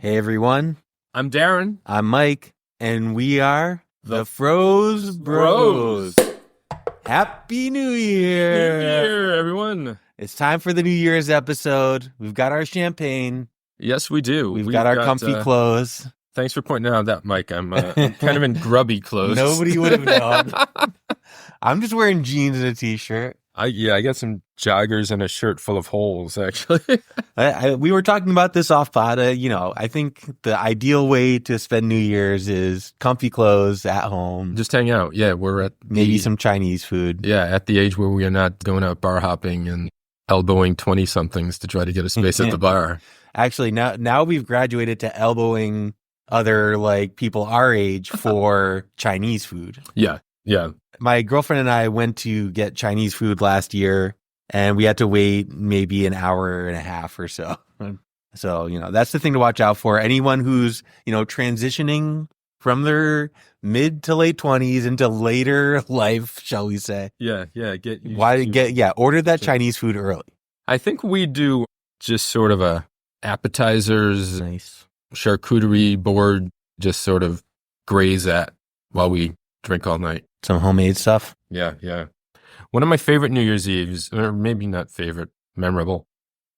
Hey everyone, I'm Darren. I'm Mike, and we are the Froze Bros. Happy New Year! New Year, everyone. It's time for the New Year's episode. We've got our champagne. Yes, we do. We've got our comfy clothes. Thanks for pointing out that, Mike. I'm kind of in grubby clothes. Nobody would have known. I'm just wearing jeans and a t-shirt. I got some joggers and a shirt full of holes, actually. We were talking about this off pod. I think the ideal way to spend New Year's is comfy clothes at home. Just hang out. Yeah, we're at maybe some Chinese food. Yeah, at the age where we are not going out bar hopping and elbowing 20-somethings to try to get a space at the bar. Actually, now we've graduated to elbowing other people our age for Chinese food. Yeah. My girlfriend and I went to get Chinese food last year, and we had to wait maybe an hour and a half or so. So, that's the thing to watch out for. Anyone who's, transitioning from their mid to late 20s into later life, shall we say. Yeah. Order that Chinese food early. I think we do just sort of a appetizers, nice charcuterie board, just sort of graze at while we drink all night. Some homemade stuff. Yeah. One of my favorite New Year's Eves, or maybe not favorite, memorable,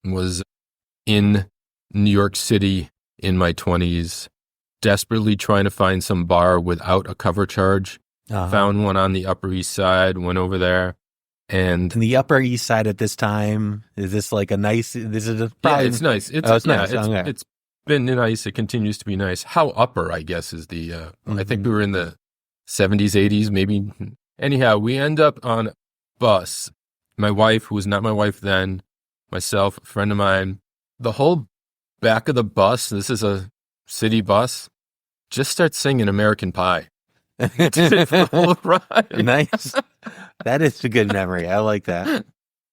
was in New York City in my 20s, desperately trying to find some bar without a cover charge. Found one on the Upper East Side, went over there. And the Upper East Side at this time, is this like a nice, this is a yeah, it's nice. It's nice. Okay. It's been nice. It continues to be nice. How upper, I guess, is the, I think we were in the 70s, 80s, maybe. Anyhow, we end up on a bus. My wife, who was not my wife then, myself, a friend of mine, the whole back of the bus, this is a city bus, just starts singing American Pie. The whole ride. Nice. That is a good memory. I like that.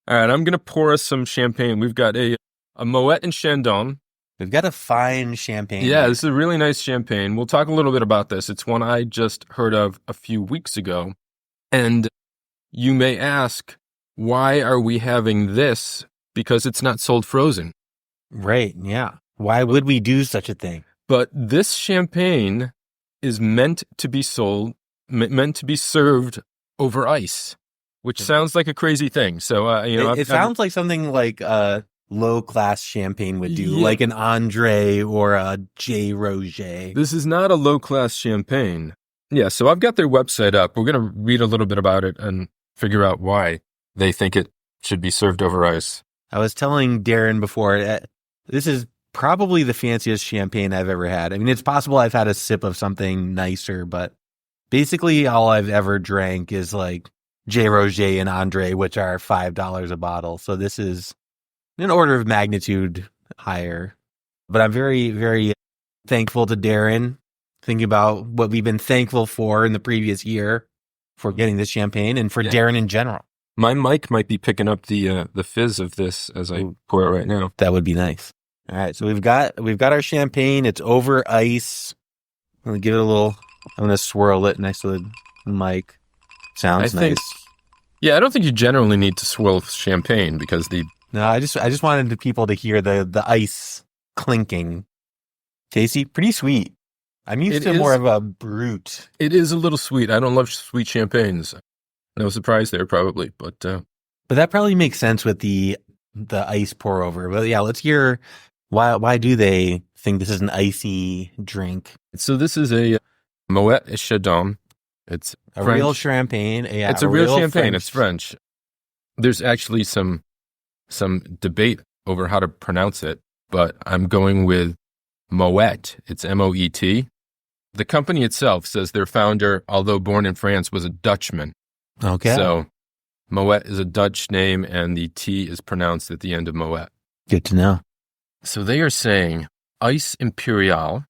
All right, I'm going to pour us some champagne. We've got a Moët Chandon. We've got a fine champagne. Yeah, this is a really nice champagne. We'll talk a little bit about this. It's one I just heard of a few weeks ago. And you may ask, why are we having this? Because it's not sold frozen. Right, yeah. Why would we do such a thing? But this champagne is meant to be served over ice, which sounds like a crazy thing. So, it sounds like something like low-class champagne would do, like an Andre or a J. Roget. This is not a low-class champagne. Yeah, so I've got their website up. We're going to read a little bit about it and figure out why they think it should be served over ice. I was telling Darren before, this is probably the fanciest champagne I've ever had. I mean, it's possible I've had a sip of something nicer, but basically all I've ever drank is like J. Roget and Andre, which are $5 a bottle. So this is an order of magnitude higher. But I'm very, very thankful to Darren, thinking about what we've been thankful for in the previous year for getting this champagne and for Darren in general. My mic might be picking up the fizz of this as I pour it right now. That would be nice. All right, so we've got our champagne. It's over ice. I'm gonna give it a little. I'm gonna swirl it next to the mic. Sounds nice. Yeah, I don't think you generally need to swirl champagne because No, I just wanted the people to hear the ice clinking. Tasty, pretty sweet. I'm used to more of a brute. It is a little sweet. I don't love sweet champagnes. No surprise there, probably, but that probably makes sense with the ice pour over. Well, yeah, let's hear why do they think this is an icy drink? So this is a Moët Chandon. It's a real champagne. Yeah, it's a real champagne. French. It's French. There's actually some debate over how to pronounce it, but I'm going with Moët. It's Moet. The company itself says their founder, although born in France, was a Dutchman. Okay. So Moët is a Dutch name, and the T is pronounced at the end of Moët. Good to know. So they are saying Ice Impérial,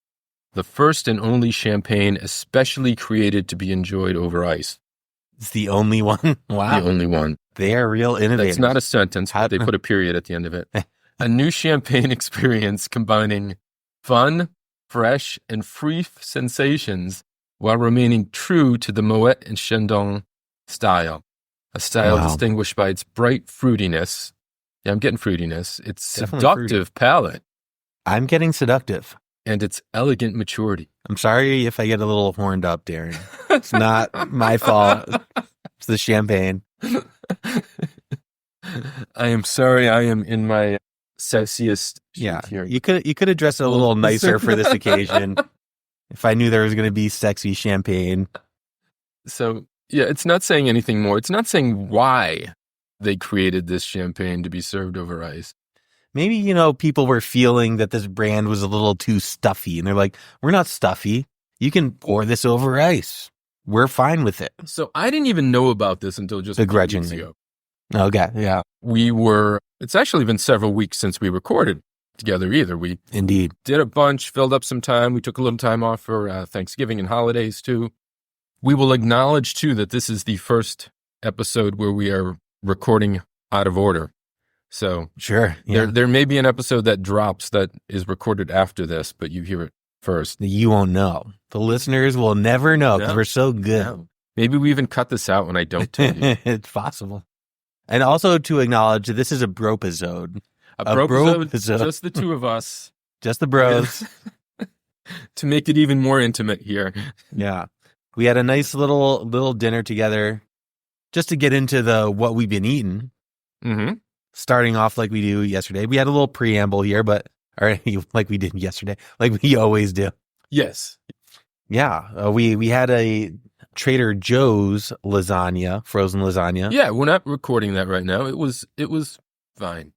the first and only champagne especially created to be enjoyed over ice. It's the only one? Wow. The only one. They are real innovators. That's not a sentence, but they put a period at the end of it. A new champagne experience combining fun, fresh, and free sensations while remaining true to the Moët and Chandon style. A style distinguished by its bright fruitiness. Yeah, I'm getting fruitiness. It's definitely seductive fruity. palate. I'm getting seductive. and its elegant maturity. I'm sorry if I get a little horned up, Darren. It's not my fault. It's the champagne. I am sorry. I am in my sexiest. Yeah, here. you could address it a little nicer for this occasion. If I knew there was going to be sexy champagne. So, yeah, it's not saying anything more. It's not saying why they created this champagne to be served over ice. Maybe, people were feeling that this brand was a little too stuffy, and they're like, we're not stuffy. You can pour this over ice. We're fine with it. So I didn't even know about this until just begrudgingly. a few weeks Okay, ago. yeah. It's actually been several weeks since we recorded together either. We Indeed did a bunch, filled up some time. We took a little time off for Thanksgiving and holidays too. We will acknowledge too that this is the first episode where we are recording out of order. So sure. Yeah. There may be an episode that drops that is recorded after this, but you hear it first. You won't know. The listeners will never know because we're so good. No. Maybe we even cut this out when I don't tell you. It's possible. And also to acknowledge that this is a bropisode. A bropisode, just the two of us. Just the bros. To make it even more intimate here. Yeah. We had a nice little dinner together just to get into what we've been eating. Mm-hmm. Starting off like we do yesterday. We had a little preamble here, or like we did yesterday, like we always do. Yes. Yeah. We had a Trader Joe's lasagna, frozen lasagna. Yeah, we're not recording that right now. It was fine.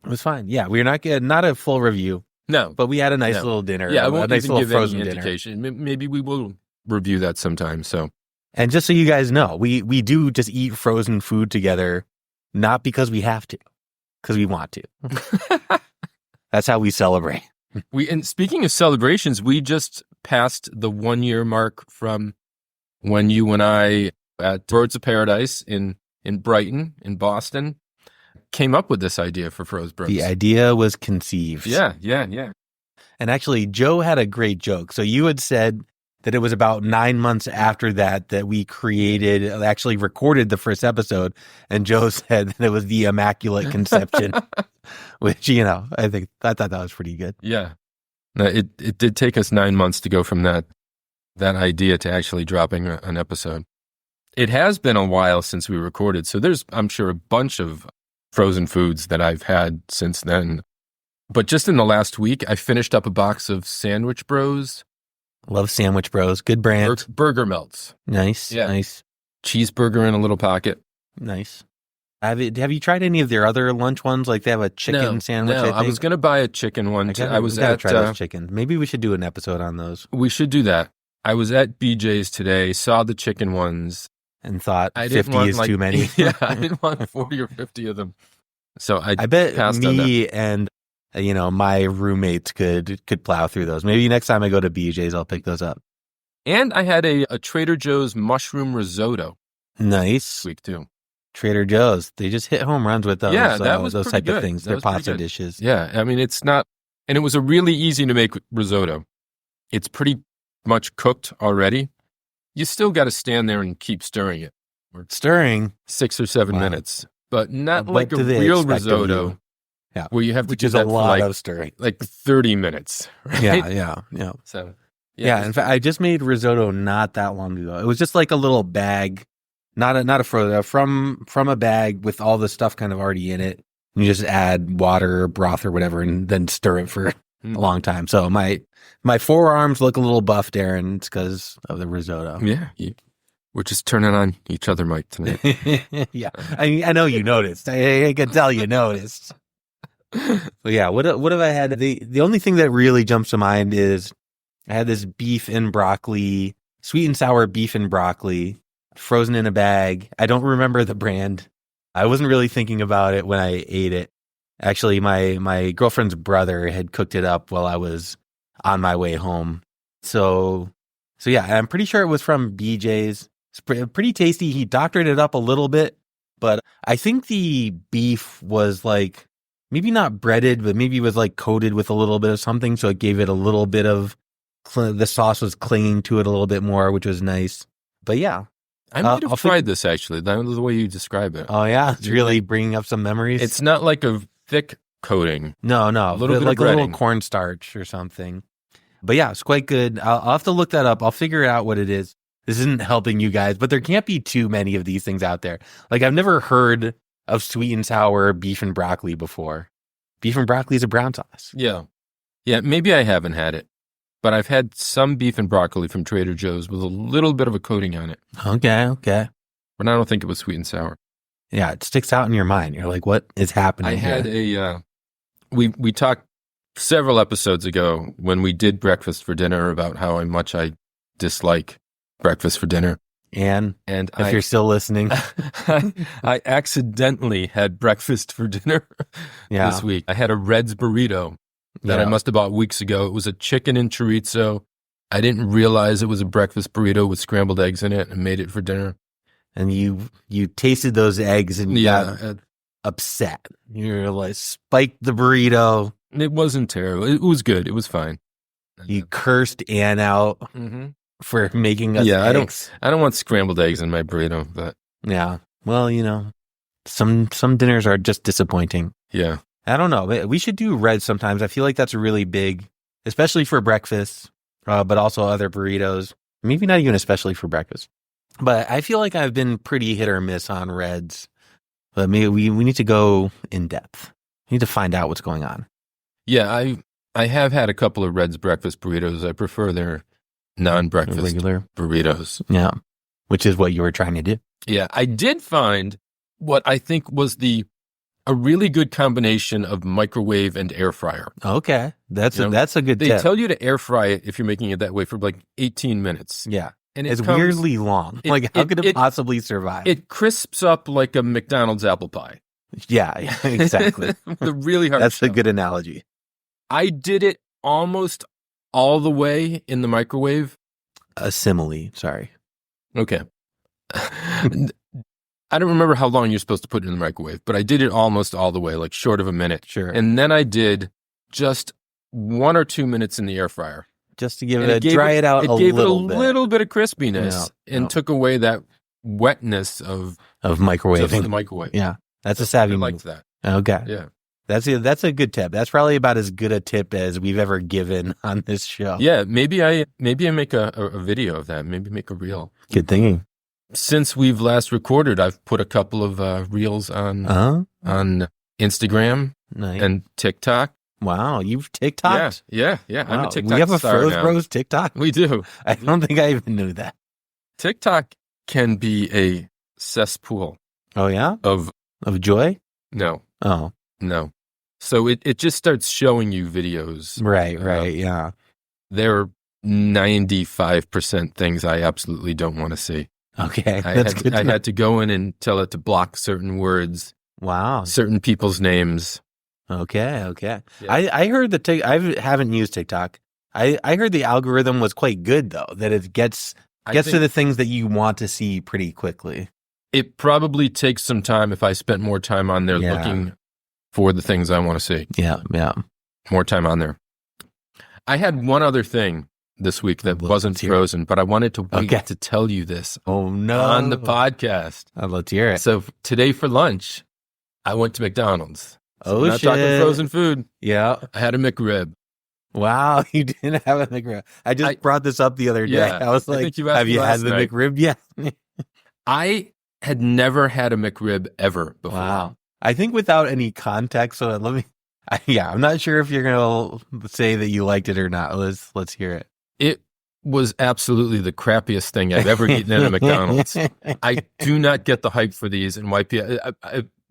It was fine. Yeah, we're not a full review. No. But we had a nice little dinner. Yeah, I won't a nice even little give frozen any dinner. indication. Maybe we will review that sometime. So, and just so you guys know, we do just eat frozen food together, not because we have to, because we want to. That's how we celebrate. And speaking of celebrations, we just passed the 1 year mark from when you and I at Birds of Paradise in Brighton, in Boston, came up with this idea for Froze Bros. The idea was conceived. Yeah. And actually, Joe had a great joke. So you had said that it was about 9 months after that we actually recorded the first episode. And Joe said that it was the Immaculate Conception, which, I thought that was pretty good. Yeah. No, it did take us 9 months to go from that idea to actually dropping an episode. It has been a while since we recorded. So there's, I'm sure, a bunch of frozen foods that I've had since then. But just in the last week, I finished up a box of Sandwich Bros. Love Sandwich Bros. Good brand. Burger melts. Nice. Yeah. Nice. Cheeseburger in a little pocket. Nice. Have you tried any of their other lunch ones? Like they have a chicken sandwich. No, I was going to buy a chicken one. I was at try those chicken. Maybe we should do an episode on those. We should do that. I was at BJ's today, saw the chicken ones, and thought 50 is too many. Yeah, I didn't want 40 or 50 of them. So I bet passed on me that. And my roommates could plow through those. Maybe next time I go to BJ's, I'll pick those up. And I had a Trader Joe's mushroom risotto. Nice. This week too. Trader Joe's, they just hit home runs with those. Yeah, that was those type good. of things. They're pasta dishes. Yeah, I mean it's not, and it was a really easy to make risotto. It's pretty much cooked already. You still got to stand there and keep stirring it. Stirring 6 or 7 minutes, but not What like do a they real expect of risotto. you? Yeah, where you have to which do is that a lot for of stirring. like 30 minutes. Right? Yeah. So yeah. In fact, I just made risotto not that long ago. It was just like a little bag, not a frozen from a bag with all the stuff kind of already in it. And you just add water or broth or whatever, and then stir it for a long time. So my forearms look a little buff, Darren. It's because of the risotto. Yeah, we're just turning on each other, Mike, tonight. Yeah, I know you noticed. I can tell you noticed. So yeah, what have I had? The only thing that really jumps to mind is I had this beef and broccoli, sweet and sour beef and broccoli, frozen in a bag. I don't remember the brand. I wasn't really thinking about it when I ate it. Actually, my girlfriend's brother had cooked it up while I was on my way home. So yeah, I'm pretty sure it was from BJ's. It's pretty tasty. He doctored it up a little bit, but I think the beef was like maybe not breaded, but maybe it was like coated with a little bit of something. So it gave it a little bit of, the sauce was clinging to it a little bit more, which was nice. But yeah. I might have tried this actually, the way you describe it. Oh yeah, it's really bringing up some memories. It's not like a thick coating. No, a little bit like of a little breading. cornstarch or something. But yeah, it's quite good. I'll have to look that up. I'll figure out what it is. This isn't helping you guys, but there can't be too many of these things out there. Like, I've never heard of sweet and sour beef and broccoli before. Beef and broccoli is a brown sauce. Yeah. Yeah, maybe I haven't had it, but I've had some beef and broccoli from Trader Joe's with a little bit of a coating on it. Okay. But I don't think it was sweet and sour. Yeah, it sticks out in your mind. You're like, what is happening I had here? we talked several episodes ago when we did breakfast for dinner about how much I dislike breakfast for dinner. And if you're still listening, I accidentally had breakfast for dinner this week. I had a Red's burrito that I must have bought weeks ago. It was a chicken and chorizo. I didn't realize it was a breakfast burrito with scrambled eggs in it and made it for dinner. And you tasted those eggs and you got upset. You're like, spike the burrito. It wasn't terrible. It was good. It was fine. You cursed Ann out for making us eggs. I don't want scrambled eggs in my burrito, but yeah. Well, some dinners are just disappointing. Yeah. I don't know. We should do Red sometimes. I feel like that's a really big, especially for breakfast, but also other burritos. Maybe not even especially for breakfast. But I feel like I've been pretty hit or miss on Reds. But maybe we need to go in depth. We need to find out what's going on. Yeah, I have had a couple of Red's breakfast burritos. I prefer their non-breakfast regular burritos. Yeah, which is what you were trying to do. Yeah, I did find what I think was a really good combination of microwave and air fryer. Okay, that's a good tip. They tell you to air fry it if you're making it that way for like 18 minutes. Yeah, and it's weirdly long. How could it possibly survive? It crisps up like a McDonald's apple pie. Yeah, exactly. The really hard. That's a good analogy. I did it almost all the way in the microwave. A simile, sorry. Okay. I don't remember how long you're supposed to put it in the microwave, but I did it almost all the way, like short of a minute. Sure. And then I did just 1 or 2 minutes in the air fryer. Just to give it dry it out a little bit. It gave it a little bit of crispiness and took away that wetness of microwaving. The microwave. Yeah. That's a savvy move. I liked that. Okay. Yeah. That's a good tip. That's probably about as good a tip as we've ever given on this show. Yeah, maybe I make a video of that. Maybe make a reel. Good thinking. Since we've last recorded, I've put a couple of reels on Instagram and TikTok. Wow, you've TikToked? Yeah. Wow. I'm a TikTok We have a star Froze now. Bros TikTok? We do. I don't think I even knew that. TikTok can be a cesspool. Oh, yeah? Of joy? No. Oh. No. So it just starts showing you videos. Right, yeah. They're 95% things I absolutely don't want to see. Okay, that's good. I had to go in and tell it to block certain words. Wow. Certain people's names. Okay. Yeah. I heard I haven't used TikTok. I heard the algorithm was quite good though, that it gets to the things that you want to see pretty quickly. It probably takes some time if I spent more time on there looking for the things I want to see. Yeah. More time on there. I had one other thing this week that wasn't frozen, but I wanted to wait to tell you this. Oh no. On the podcast. Let's hear it. So today for lunch, I went to McDonald's. So we're not talking frozen food. Yeah. I had a McRib. Wow, you didn't have a McRib. I just brought this up the other day. Yeah, I was like, have you had the McRib yet? I had never had a McRib ever before. Wow. I think without any context, so I'm not sure if you're going to say that you liked it or not. Let's hear it. It was absolutely the crappiest thing I've ever eaten at a McDonald's. I do not get the hype for these. And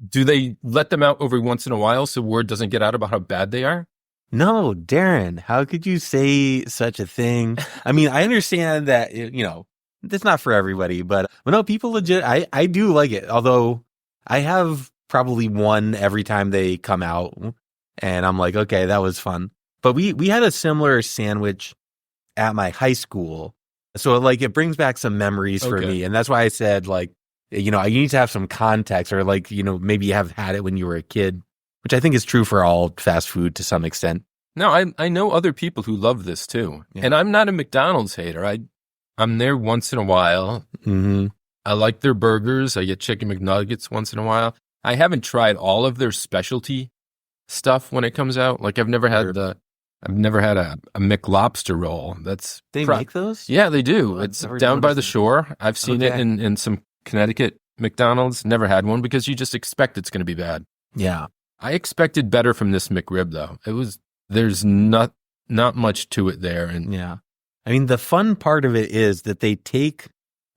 do they let them out every once in a while so word doesn't get out about how bad they are? No, Darren, how could you say such a thing? I mean, I understand that, it's not for everybody, but no, people legit, I do like it. Although I have probably one every time they come out and I'm like, okay, that was fun. But we had a similar sandwich at my high school. So it brings back some memories for me. And that's why I said you need to have some context or maybe you have had it when you were a kid, which I think is true for all fast food to some extent. No, I know other people who love this too. Yeah. And I'm not a McDonald's hater. I'm there once in a while. Mm-hmm. I like their burgers. I get chicken McNuggets once in a while. I haven't tried all of their specialty stuff when it comes out. I've never had the I've never had a McLobster roll. They make those? Yeah, they do. Oh, It's I've never down by the noticed it. shore. I've seen it Okay. in some Connecticut McDonald's. Never had one because you just expect it's going to be bad. Yeah. I expected better from this McRib though. There's not much to it there, and Yeah. I mean, the fun part of it is that they take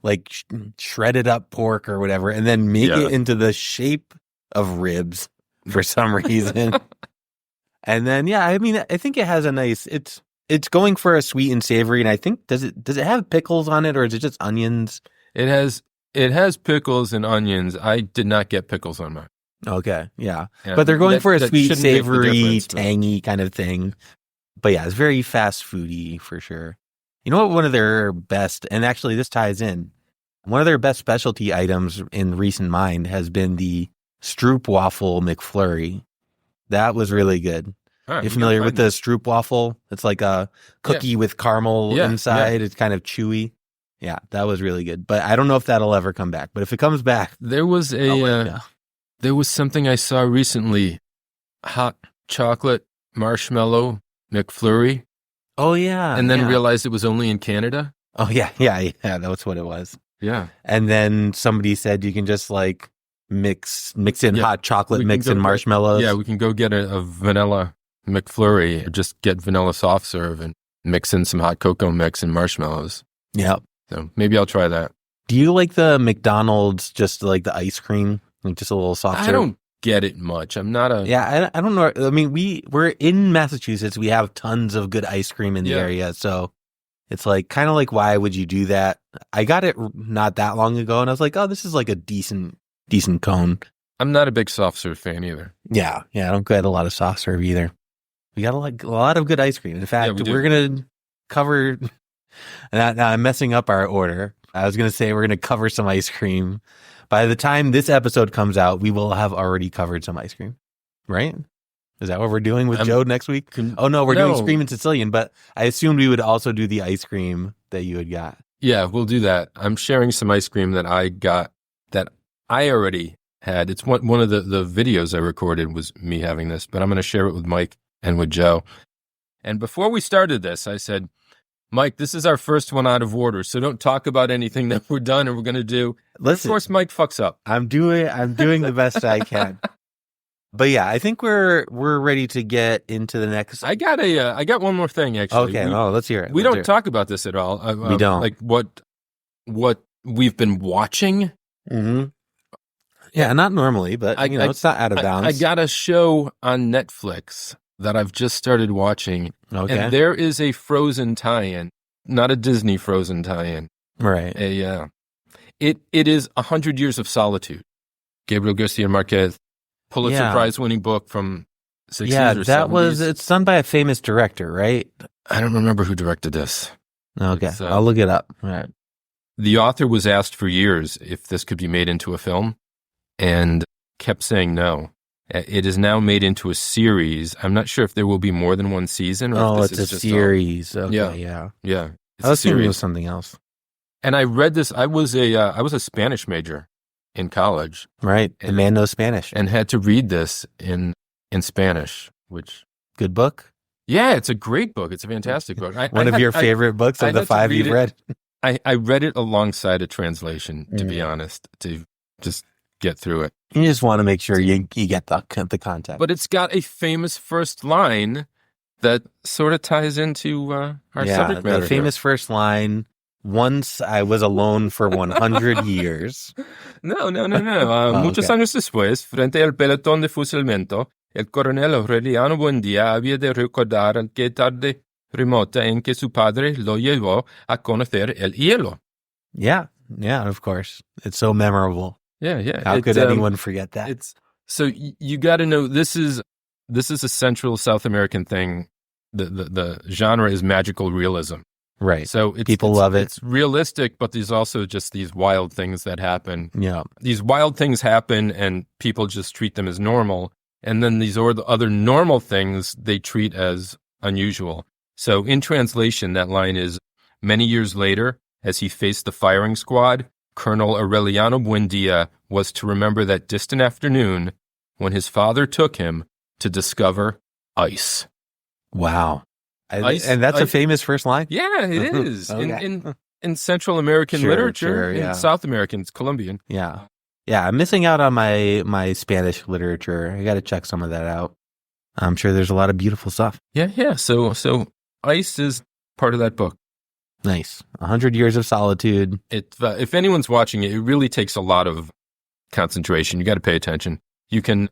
like shredded up pork or whatever and then make it into the shape of ribs for some reason. And then, yeah, I mean, I think it has a nice, it's going for a sweet and savory. And I think, does it have pickles on it or is it just onions? it has pickles and onions. I did not get pickles on mine. Okay. Yeah. Yeah, But they're going for a that sweet, shouldn't make the savory, difference, but- tangy kind of thing. But yeah, it's very fast foody for sure. You know what? One of their best, and actually this ties in, one of their best specialty items in recent mind has been the Stroop Waffle McFlurry. That was really good. All right, You we familiar gotta with find the Stroop Waffle? It's like a cookie with caramel Yeah, inside. It's kind of chewy. Yeah, that was really good. But I don't know if that'll ever come back. But if it comes back, it. There was there was something I saw recently, hot chocolate marshmallow McFlurry, oh yeah, and then yeah. realized it was only in Canada. Oh yeah. That's what it was. Yeah. And then somebody said you can just like mix in hot chocolate, We can mix go in get- marshmallows. Yeah, we can go get a vanilla McFlurry, or just get vanilla soft serve and mix in some hot cocoa mix and marshmallows. Yep. So maybe I'll try that. Do you like the McDonald's, just like the ice cream, like just a little soft serve? I don't get it much. I'm not a Yeah, I don't know. I mean, we're in Massachusetts. We have tons of good ice cream in the Yeah. area, so it's like kind of like, why would you do that? I got it not that long ago, and I was like, oh, this is like a decent cone. I'm not a big soft serve fan either. Yeah. I don't get a lot of soft serve either. We got a lot of good ice cream. In fact, we do. we're gonna cover. Now I'm messing up our order. I was gonna say we're gonna cover some ice cream. By the time this episode comes out, we will have already covered some ice cream, right? Is that what we're doing with Joe next week? Oh no, we're doing Screamin' Sicilian, but I assumed we would also do the ice cream that you had got. Yeah, we'll do that. I'm sharing some ice cream that I got that I already had. It's one of the videos I recorded was me having this, but I'm going to share it with Mike and with Joe. And before we started this, I said, Mike, this is our first one out of order, so don't talk about anything that we're done and we're going to do. Listen, Of course, Mike fucks up. I'm doing the best I can. But yeah, I think we're ready to get into the next. I got one more thing actually. Okay, let's hear it. We Let's don't hear it. talk about this at all. We don't. Like what we've been watching. Mm-hmm. Yeah, not normally, but it's not out of bounds. I got a show on Netflix that I've just started watching. Okay. And there is a Frozen tie-in, not a Disney Frozen tie-in. Right. It is 100 Years of Solitude. Gabriel Garcia Marquez, Pulitzer Yeah. Prize-winning book from 60s Yeah, or that 70s. it's done by a famous director, right? I don't remember who directed this. Okay, So- I'll look it up. All right. The author was asked for years if this could be made into a film and kept saying no. It is now made into a series. I'm not sure if there will be more than one season or Oh, if this it's is a just series. Okay, Yeah. yeah. Yeah. It's I a was thinking it was series. something else. And I read this. I was a Spanish major in college Right. The And- man knows Spanish. and had to read this in Spanish, which Good book. yeah, it's a great book. It's a fantastic book. One of your favorite books I of the had to 5 read you've it. read. I read it alongside a translation, to be Mm. honest, to just get through it. You just want to make sure you get the content. But it's got a famous first line that sort of ties into our subject matter. the famous first line. Once I was alone for 100 years. Here. No. Muchos okay. años después, frente al pelotón de fusilamiento, el coronel Aureliano Buendía había de recordar que tarde remota en que su padre lo llevó a conocer el hielo. Yeah, of course. It's so memorable. Yeah. How could anyone forget that? It's so you got to know this is a Central South American thing. The genre is magical realism. Right. So People love it. It's realistic, but there's also just these wild things that happen. Yeah. These wild things happen, and people just treat them as normal. And then these other normal things they treat as unusual. So in translation, that line is, many years later, as he faced the firing squad, Colonel Aureliano Buendia was to remember that distant afternoon when his father took him to discover ice. Wow. And that's a famous first line? Yeah, it is. Okay. In Central American literature, yeah. in South American, it's Colombian. Yeah. Yeah, I'm missing out on my Spanish literature. I got to check some of that out. I'm sure there's a lot of beautiful stuff. Yeah. So ice is part of that book. Nice. 100 Years of Solitude. If anyone's watching it, it really takes a lot of concentration. You got to pay attention. You can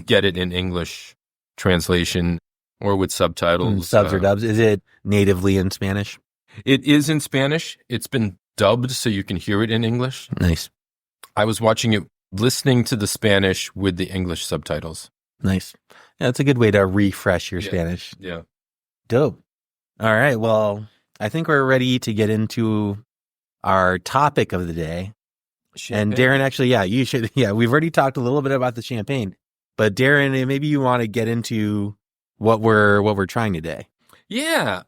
get it in English translation or with subtitles. Subs or dubs. Is it natively in Spanish? It is in Spanish. It's been dubbed so you can hear it in English. Nice. I was watching it, listening to the Spanish with the English subtitles. Nice. Yeah, that's a good way to refresh your Spanish. Yeah. Dope. All right. Well, I think we're ready to get into our topic of the day. Champagne. And Darren, actually, you should. Yeah, we've already talked a little bit about the champagne, but Darren, maybe you want to get into what we're trying today. Yeah.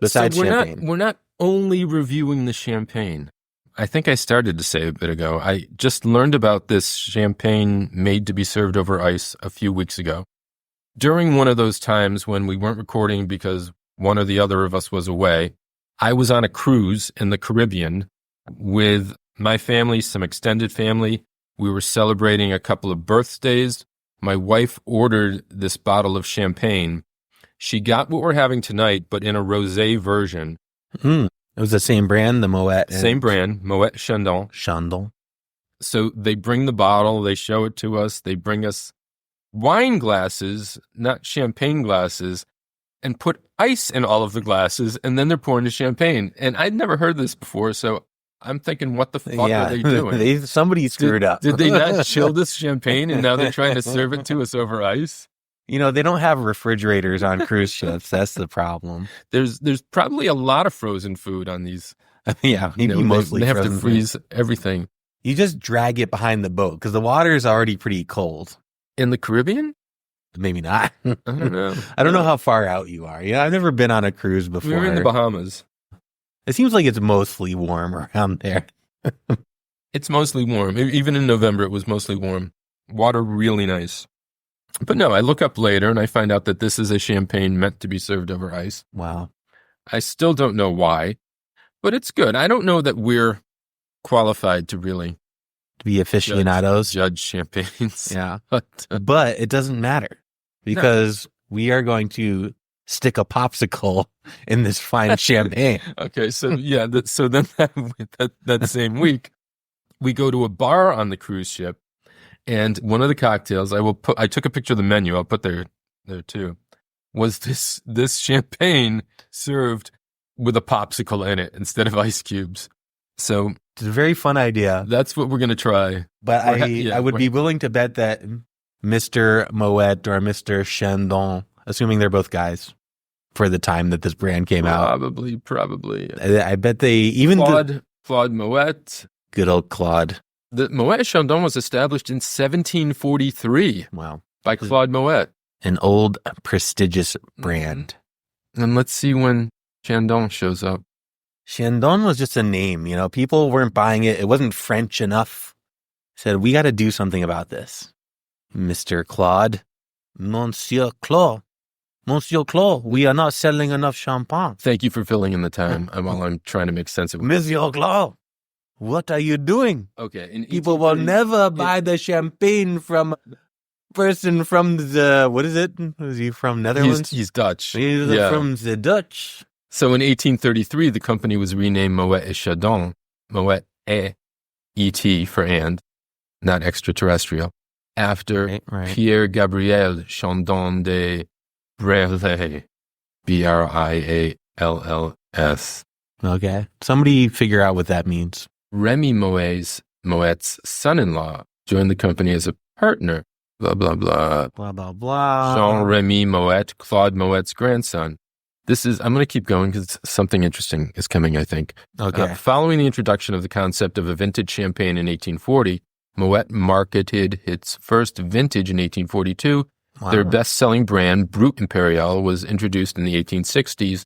Besides champagne, we're not only reviewing the champagne. I think I started to say a bit ago. I just learned about this champagne made to be served over ice a few weeks ago. During one of those times when we weren't recording because one or the other of us was away, I was on a cruise in the Caribbean with my family, some extended family. We were celebrating a couple of birthdays. My wife ordered this bottle of champagne. She got what we're having tonight, but in a rosé version. It was the same brand, the Moët. Same brand, Moët Chandon. So they bring the bottle, they show it to us, they bring us wine glasses, not champagne glasses, and put ice in all of the glasses, and then they're pouring the champagne. And I'd never heard this before, so I'm thinking, what the fuck are they doing? Somebody screwed up. Did they not chill this champagne, and now they're trying to serve it to us over ice? You know, they don't have refrigerators on cruise ships. That's the problem. There's probably a lot of frozen food on these. Yeah, mostly they have to freeze everything. You just drag it behind the boat because the water is already pretty cold. In the Caribbean? Maybe not. I don't know. I don't know how far out you are. Yeah, I've never been on a cruise before. We were in the Bahamas. It seems like it's mostly warm around there. It's mostly warm. Even in November, it was mostly warm. Water really nice. But no, I look up later and I find out that this is a champagne meant to be served over ice. Wow. I still don't know why, but it's good. I don't know that we're qualified to really be aficionados. Judge champagnes. Yeah. But it doesn't matter because we are going to stick a popsicle in this fine champagne. Okay. So yeah. So then that same week, we go to a bar on the cruise ship. And one of the cocktails I took a picture of the menu, I'll put there too, was this champagne served with a popsicle in it instead of ice cubes. So it's a very fun idea. That's what we're going to try. But I would be willing to bet that Mr. Moët or Mr. Chandon, assuming they're both guys for the time that this brand came out. Probably. I bet they even Claude Moët. Good old Claude. The Moët Chandon was established in 1743. Wow. By Claude Moët. An old, prestigious brand. And let's see when Chandon shows up. Chandon was just a name, people weren't buying it. It wasn't French enough. Said, we got to do something about this. Mr. Claude. Monsieur Claude, we are not selling enough champagne. Thank you for filling in the time while I'm trying to make sense of it. Monsieur Claude. What are you doing? Okay. People will never buy the champagne from person from the, what is it? Is he from Netherlands? He's Dutch. He's from the Dutch. So in 1833, the company was renamed Moët Chandon. Moët E-T for and, not extraterrestrial, after Pierre Gabriel Chandon de Brialles, Brialls. Okay. Somebody figure out what that means. Remy Moët's son-in-law joined the company as a partner. Blah, blah, blah. Blah, blah, blah. Jean-Remy Moët, Claude Moët's grandson. I'm going to keep going because something interesting is coming, I think. Okay. Following the introduction of the concept of a vintage champagne in 1840, Moët marketed its first vintage in 1842. Wow. Their best-selling brand, Brut Imperial, was introduced in the 1860s.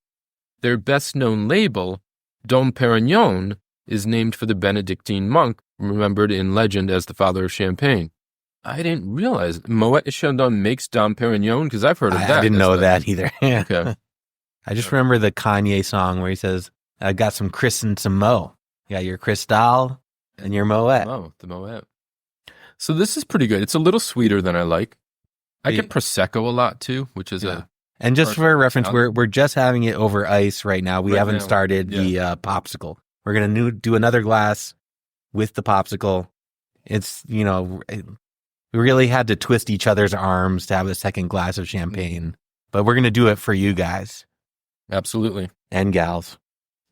Their best-known label, Dom Perignon, is named for the Benedictine monk, remembered in legend as the father of champagne. I didn't realize Moët Chandon makes Dom Perignon because I've heard of that. I didn't know that either. Okay. I just remember the Kanye song where he says, I got some Chris and some Mo. You got your Cristal and your Moet. Oh, the Moët. So this is pretty good. It's a little sweeter than I like. I get Prosecco a lot too, which is And just for reference, we're just having it over ice right now. We haven't started the popsicle. We're gonna do another glass with the popsicle. It's we really had to twist each other's arms to have a second glass of champagne, but we're gonna do it for you guys. Absolutely. And gals.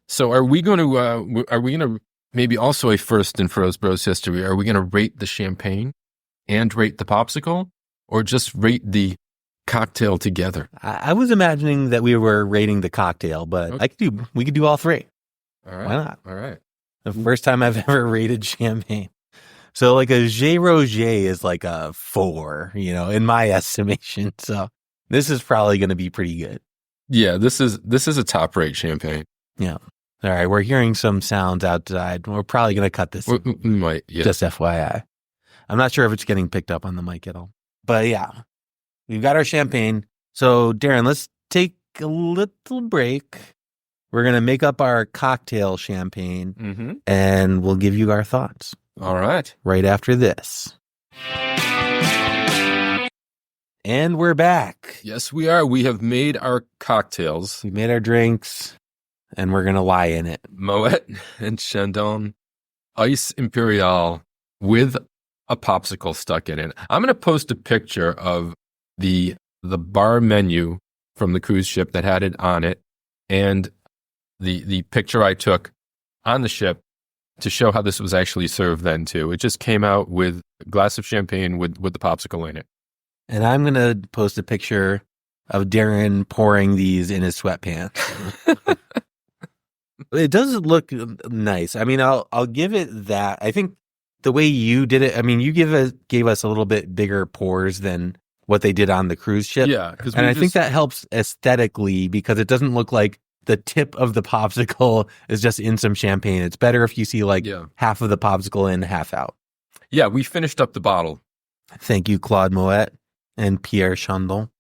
So are we going to maybe also a first in Froze Bros history? Are we going to rate the champagne and rate the popsicle, or just rate the cocktail together? I was imagining that we were rating the cocktail, but okay. We could do all three. All right. Why not? All right. The first time I've ever rated champagne. So like a J. Roger is like a 4, in my estimation. So this is probably going to be pretty good. Yeah, this is a top rate champagne. Yeah. All right, we're hearing some sounds outside. We're probably going to cut this. We might, yeah. Just FYI. I'm not sure if it's getting picked up on the mic at all. But yeah, we've got our champagne. So Darren, let's take a little break. We're going to make up our cocktail champagne, and we'll give you our thoughts. All right. Right after this. And we're back. Yes, we are. We have made our cocktails. We've made our drinks, and we're going to lie in it. Moët Chandon Ice Impérial with a popsicle stuck in it. I'm going to post a picture of the bar menu from the cruise ship that had it on it, and the picture I took on the ship to show how this was actually served then too. It just came out with a glass of champagne with the popsicle in it. And I'm going to post a picture of Darren pouring these in his sweatpants. It does look nice. I mean, I'll give it that. I think the way you did it, I mean, you gave us a little bit bigger pours than what they did on the cruise ship. Yeah. And I think that helps aesthetically because it doesn't look like the tip of the popsicle is just in some champagne. It's better if you see half of the popsicle in, half out. Yeah, we finished up the bottle. Thank you, Claude Moët and Pierre Chandon.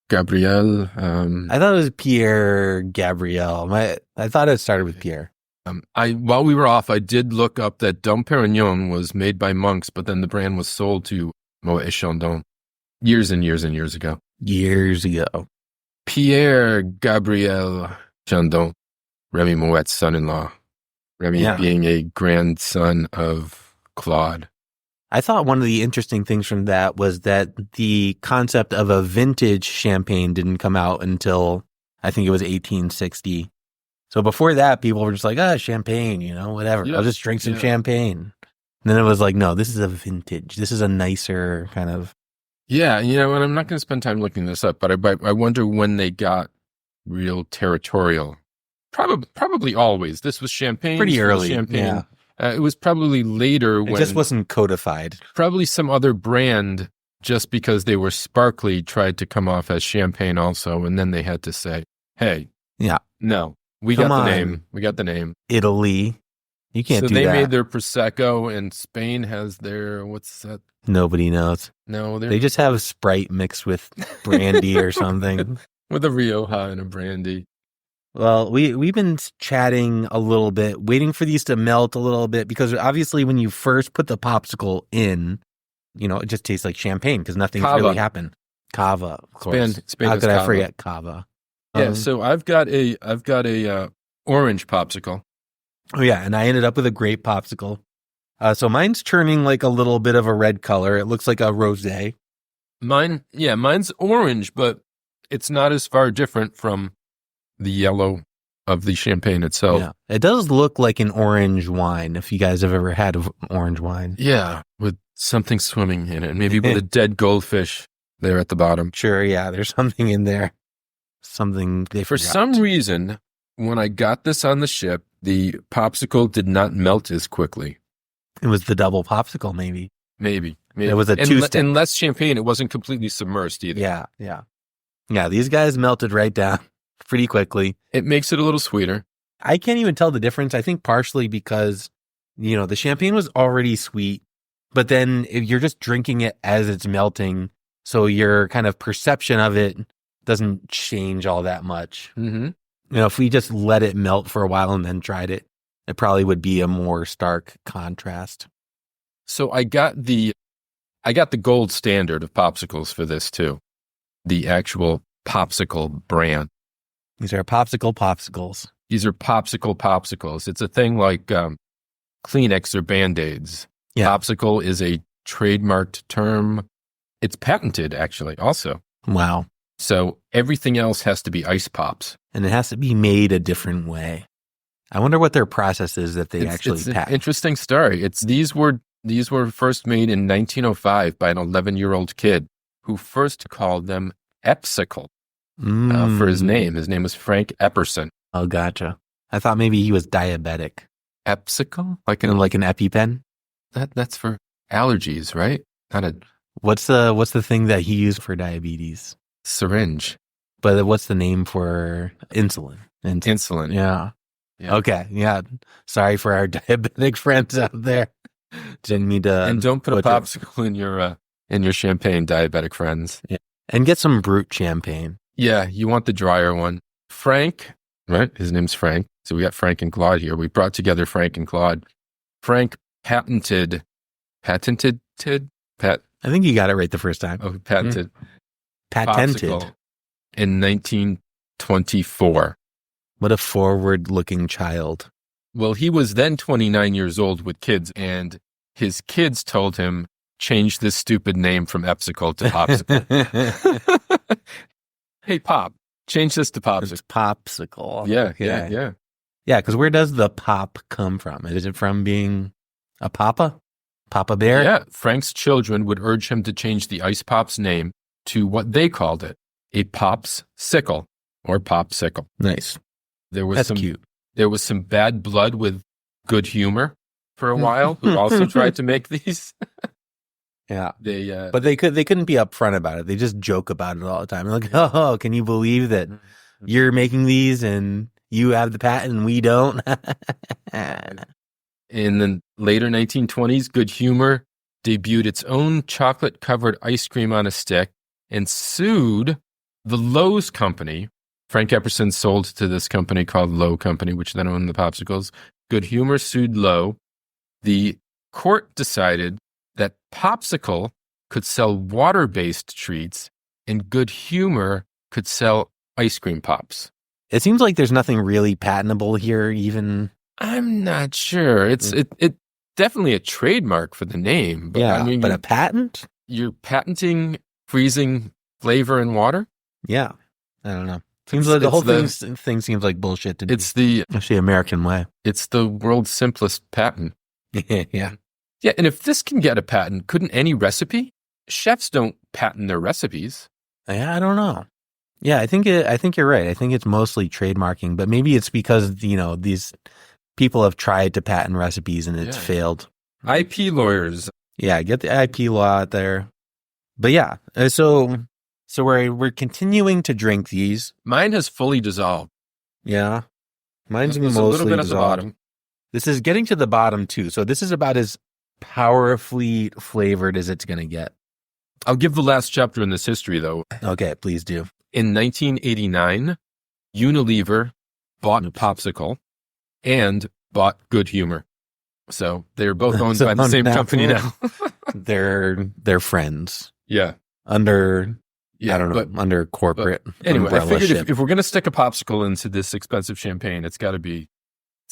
Gabriel. I thought it was Pierre Gabriel. I thought it started with Pierre. While we were off, I did look up that Dom Perignon was made by monks, but then the brand was sold to Moët Chandon years and years and years ago. Years ago. Pierre Gabriel Chandon, Remy Moët's son-in-law. Remy being a grandson of Claude. I thought one of the interesting things from that was that the concept of a vintage champagne didn't come out until I think it was 1860. So before that, people were just like, champagne, whatever. Yeah. I'll just drink some champagne. And then it was like, no, this is a vintage. This is a nicer kind of. Yeah, and I'm not going to spend time looking this up, but I wonder when they got real territorial. Probably always. This was champagne. Pretty early. Champagne. Yeah. It was probably later when... It just wasn't codified. Probably some other brand, just because they were sparkly, tried to come off as champagne also, and then they had to say, hey, no, we got the name. Italy. You can't do that. So they made their Prosecco, and Spain has their, what's that? Nobody knows. No, they just have Sprite mixed with brandy or something. With a Rioja and a brandy. Well, we've been chatting a little bit, waiting for these to melt a little bit, because obviously when you first put the popsicle in, it just tastes like champagne because nothing's really happened. Cava, of course. Spain How could I forget Cava? Yeah, so I've got a orange popsicle. Oh yeah, and I ended up with a grape popsicle. So mine's turning like a little bit of a red color. It looks like a rosé. Mine's orange, but it's not as far different from the yellow of the champagne itself. Yeah, it does look like an orange wine, if you guys have ever had orange wine. Yeah, with something swimming in it, maybe with a dead goldfish there at the bottom. Sure, yeah, there's something in there. Something they forgot. For some reason, when I got this on the ship, the popsicle did not melt as quickly. It was the double popsicle, maybe. Maybe. It was a two-step. And less champagne, it wasn't completely submersed either. Yeah. Yeah, these guys melted right down pretty quickly. It makes it a little sweeter. I can't even tell the difference. I think partially because, the champagne was already sweet, but then if you're just drinking it as it's melting, so your kind of perception of it doesn't change all that much. Mm-hmm. if we just let it melt for a while and then tried it, it probably would be a more stark contrast. So I got the gold standard of popsicles for this too. The actual Popsicle brand. These are popsicles. These are popsicles. It's a thing like Kleenex or Band-Aids. Yeah. Popsicle is a trademarked term. It's patented, actually, also. Wow. So everything else has to be ice pops. And it has to be made a different way. I wonder what their process is that they actually it's patent. An interesting story. These were first made in 1905 by an 11-year-old kid who first called them Epsicle for his name. His name was Frank Epperson. Oh, gotcha. I thought maybe he was diabetic. Epsicle? Like an EpiPen? That's for allergies, right? Not a What's the thing that he used for diabetes? syringe. But what's the name for insulin? Insulin. Yeah. Yeah. Okay. Yeah. Sorry for our diabetic friends out there. Didn't mean to. And don't put a popsicle in your champagne, diabetic friends. Yeah. And get some brute champagne. Yeah, you want the drier one. Frank, right? His name's Frank. So we got Frank and Claude here. We brought together Frank and Claude. Frank patented. I think you got it right the first time. Oh, patented. Patented. Popsicle in 1924. What a forward-looking child. Well, he was then 29 years old with kids, and his kids told him, change this stupid name from Epsicle to Popsicle. Hey, Pop, change this to Popsicle. It's Popsicle. Yeah. Yeah, because where does the pop come from? Is it from being a papa? Papa Bear? Yeah, Frank's children would urge him to change the Ice Pop's name to what they called it, a Popsicle or Popsicle. Nice. That's cute. There was some bad blood with Good Humor for a while, who also tried to make these. Yeah. They but they couldn't be upfront about it. They just joke about it all the time. They're like, oh, can you believe that you're making these and you have the patent and we don't? In the later 1920s, Good Humor debuted its own chocolate-covered ice cream on a stick and sued the Lowe's company. Frank Epperson sold to this company called Lowe Company, which then owned the popsicles. Good Humor sued Lowe. The court decided that Popsicle could sell water-based treats and Good Humor could sell ice cream pops. It seems like there's nothing really patentable here, even. I'm not sure. It's definitely a trademark for the name. But yeah, I mean, but a patent? You're patenting freezing flavor in water? Yeah. I don't know. Seems like the whole thing seems like bullshit to me. It's the American way. It's the world's simplest patent. Yeah. Yeah, and if this can get a patent, couldn't any recipe? Chefs don't patent their recipes. Yeah, I don't know. Yeah, I think you're right. I think it's mostly trademarking, but maybe it's because, these people have tried to patent recipes and it's failed. IP lawyers. Yeah, get the IP law out there. But yeah, so we're continuing to drink these. Mine has fully dissolved. Yeah. Mine's There's mostly a little bit dissolved. at the bottom. This is getting to the bottom too. So this is about as powerfully flavored as it's going to get. I'll give the last chapter in this history, though. Okay, please do. In 1989, Unilever bought Popsicle and bought Good Humor. So they're both owned by the same company now. They're friends. Yeah. Under corporate. Anyway, I figured if we're going to stick a popsicle into this expensive champagne, it's got to be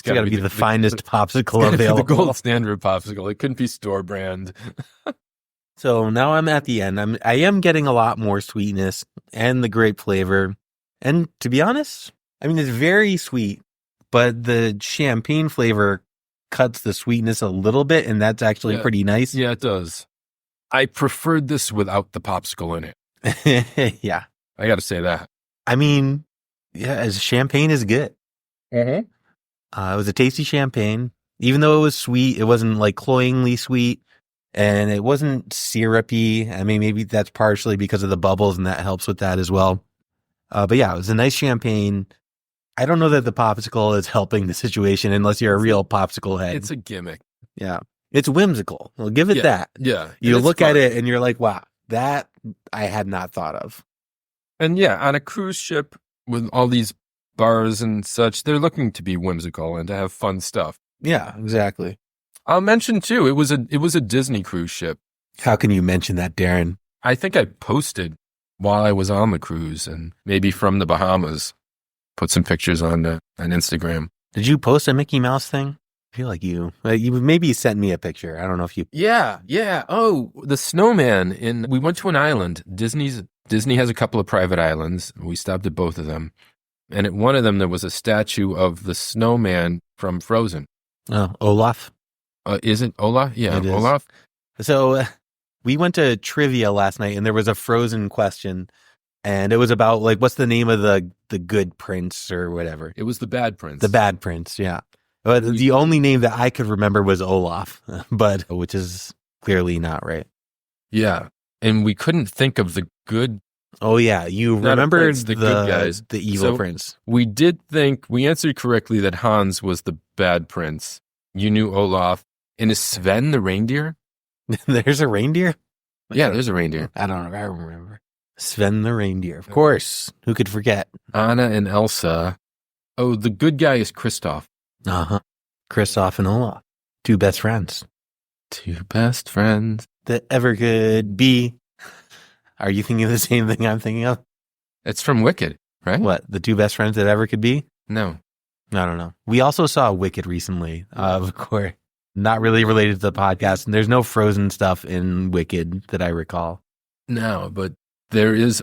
the finest popsicle available. The gold standard popsicle. It couldn't be store brand. So now I'm at the end. I am getting a lot more sweetness and the grape flavor. And to be honest, I mean, it's very sweet, but the champagne flavor cuts the sweetness a little bit, and that's actually pretty nice. Yeah, it does. I preferred this without the popsicle in it. Yeah. I got to say that. I mean, yeah, champagne is good. Mm-hmm. It was a tasty champagne. Even though it was sweet, it wasn't like cloyingly sweet, and it wasn't syrupy. I mean, maybe that's partially because of the bubbles, and that helps with that as well. But yeah, it was a nice champagne. I don't know that the popsicle is helping the situation unless you're a real popsicle head. It's a gimmick. Yeah. It's whimsical. We'll give it that. Yeah. You look at it and you're like, wow, that I had not thought of. And yeah, on a cruise ship with all these bars and such, they're looking to be whimsical and to have fun stuff. Yeah, exactly. I'll mention too, it was a Disney cruise ship. How can you mention that, Darren? I think I posted while I was on the cruise, and maybe from the Bahamas, put some pictures on Instagram. Did you post a Mickey Mouse thing? I feel like you maybe sent me a picture. I don't know if you. Yeah. Oh, the snowman we went to an island. Disney has a couple of private islands. We stopped at both of them. And at one of them, there was a statue of the snowman from Frozen. Oh, Olaf? Is it Olaf? Yeah, it is. Olaf. So we went to trivia last night, and there was a Frozen question, and it was about, like, what's the name of the good prince or whatever? It was the bad prince. The bad prince, yeah. But the only name that I could remember was Olaf, which is clearly not right. Yeah, and we couldn't think of the good. Oh yeah, you remembered the good guys, the evil prince. We answered correctly that Hans was the bad prince. You knew Olaf, and is Sven the reindeer? There's a reindeer? Yeah, there's a reindeer. I don't know. I remember Sven the reindeer, of course. Who could forget? Anna and Elsa. Oh, the good guy is Kristoff. Kristoff and Olaf, two best friends. Two best friends that ever could be. Are you thinking of the same thing I'm thinking of? It's from Wicked, right? What, the two best friends that ever could be? No. I don't know. We also saw Wicked recently, of course. Not really related to the podcast. And there's no Frozen stuff in Wicked that I recall. No, but there is,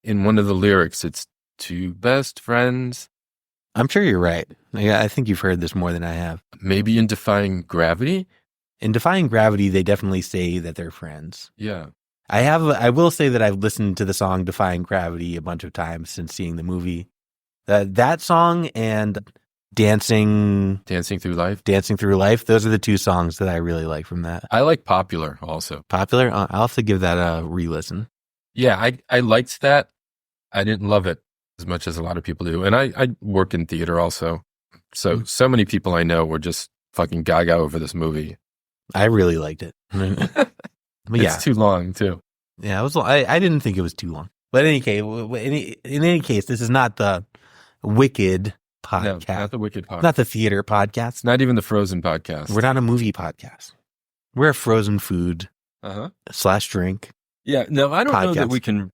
in one of the lyrics, it's two best friends. I'm sure you're right. I think you've heard this more than I have. Maybe in Defying Gravity? In Defying Gravity, they definitely say that they're friends. Yeah. I will say that I've listened to the song Defying Gravity a bunch of times since seeing the movie. That song and Dancing Through Life, those are the two songs that I really like from that. I like Popular also. Popular? I'll have to give that a re-listen. Yeah, I liked that. I didn't love it as much as a lot of people do. And I work in theater also. So many people I know were just fucking gaga over this movie. I really liked it. But yeah. It's too long too. Yeah, I didn't think it was too long. But in any case, this is not the Wicked podcast. No, not the Wicked podcast. Not the theater podcast. Not even the Frozen podcast. We're not a movie podcast. We're a frozen food / drink. Yeah, no, I don't podcast. know that we can.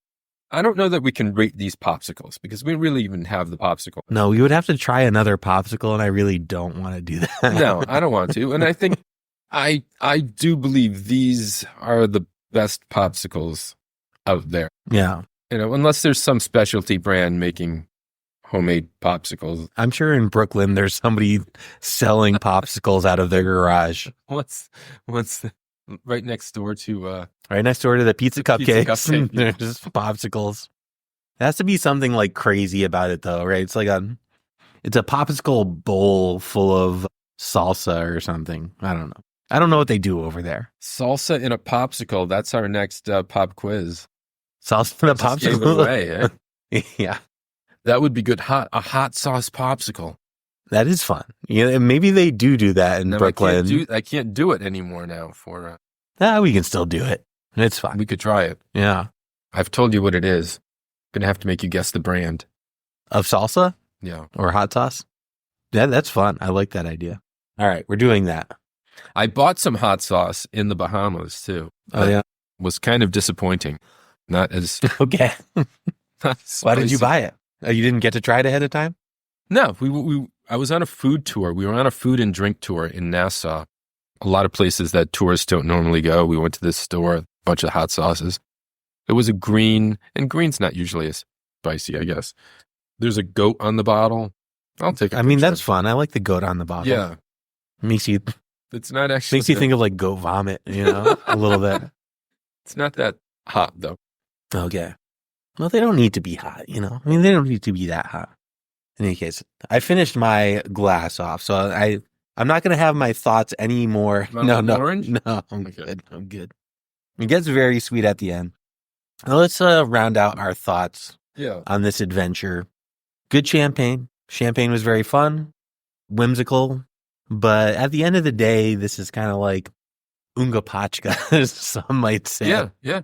I don't know that we can rate these popsicles because we really even have the popsicle. No, we would have to try another popsicle, and I really don't want to do that. No, I don't want to. And I think I do believe these are the best popsicles out there. Yeah. Unless there's some specialty brand making homemade popsicles. I'm sure in Brooklyn there's somebody selling popsicles out of their garage. What's right next door to right next door to the pizza cupcakes. Cupcake, yeah. There's popsicles. It has to be something like crazy about it though, right? It's like it's a popsicle bowl full of salsa or something. I don't know. I don't know what they do over there. Salsa in a popsicle. That's our next pop quiz. Salsa in a popsicle. Gave it away, eh? Yeah. That would be good. A hot sauce popsicle. That is fun. Yeah, maybe they do that in Brooklyn. I can't do it anymore now. We can still do it. It's fine. We could try it. Yeah. I've told you what it is. Gonna have to make you guess the brand of salsa. Yeah, or hot sauce. Yeah, that's fun. I like that idea. All right, we're doing that. I bought some hot sauce in the Bahamas too. Oh yeah, was kind of disappointing. Not as okay. Why did you buy it? You didn't get to try it ahead of time? No, I was on a food tour. We were on a food and drink tour in Nassau. A lot of places that tourists don't normally go. We went to this store, a bunch of hot sauces. It was a green, and green's not usually as spicy, I guess. There's a goat on the bottle. I'll take it. I mean, that's fun. I like the goat on the bottle. Yeah. It's not actually. Makes you think of like goat vomit, a little bit. It's not that hot though. Okay. Well, they don't need to be hot, I mean, they don't need to be that hot. In any case, I finished my glass off, so I'm not going to have my thoughts anymore. No, orange? No, I'm good. I'm good. It gets very sweet at the end. Now let's round out our thoughts on this adventure. Good champagne. Champagne was very fun, whimsical, but at the end of the day, this is kind of like Unga Pachka, as some might say. Yeah.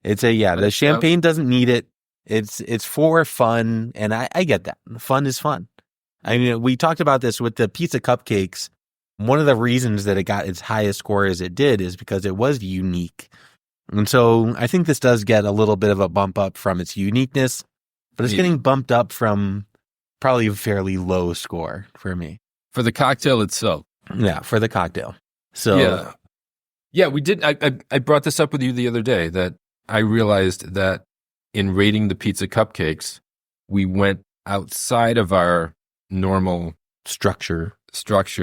It's the champagne doesn't need it. It's for fun, and I get that. Fun is fun. I mean, we talked about this with the pizza cupcakes. One of the reasons that it got its highest score as it did is because it was unique. And so I think this does get a little bit of a bump up from its uniqueness, but it's getting bumped up from probably a fairly low score for me. For the cocktail itself. Yeah, for the cocktail. So yeah, we did. I brought this up with you the other day that I realized that in rating the pizza cupcakes, we went outside of our normal structure.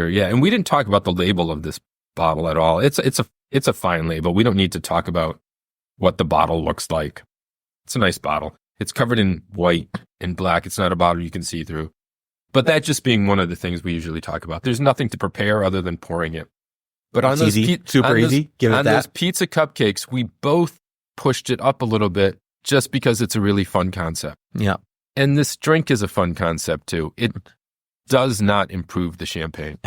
Yeah, and we didn't talk about the label of this bottle at all. It's a fine label. We don't need to talk about what the bottle looks like. It's a nice bottle. It's covered in white and black. It's not a bottle you can see through. But that just being one of the things we usually talk about. There's nothing to prepare other than pouring it. But on those easy. Super easy. Give it on that. those pizza cupcakes, we both pushed it up a little bit just because it's a really fun concept. Yeah. And this drink is a fun concept too. It does not improve the champagne.